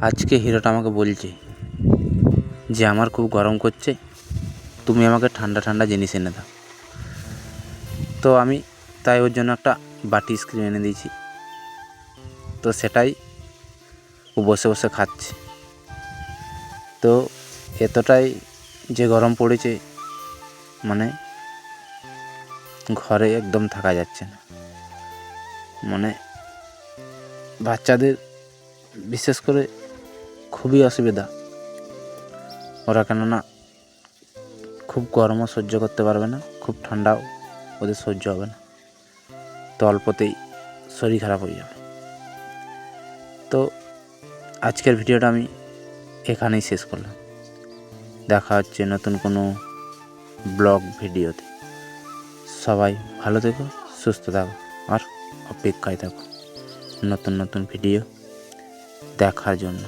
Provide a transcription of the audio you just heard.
আজকে হিরোটা আমাকে বলছে যে আমার খুব গরম করছে, তুমি আমাকে ঠান্ডা ঠান্ডা জিনিস এনে দাও। তো আমি তাই ওর জন্য একটা বাটি আইসক্রিম এনে দিয়েছি। তো সেটাই ও বসে বসে খাচ্ছে। তো এতটাই যে গরম পড়েছে, মানে ঘরে একদম থাকা যাচ্ছে না। মানে বাচ্চাদের বিশেষ করে খুবই অসুবিধা। ওরা কেননা খুব গরমও সহ্য করতে পারবে না, খুব ঠান্ডাও ওদের সহ্য হবে না। তো অল্পতেই শরীর খারাপ হয়ে যাবে। তো আজকের ভিডিওটা আমি এখানেই শেষ করলাম। দেখা হচ্ছে নতুন কোনো ব্লগ ভিডিওতে। সবাই ভালো থেকো, সুস্থ থাকো, আর অপেক্ষায় থাকো নতুন নতুন ভিডিও দেখার জন্য।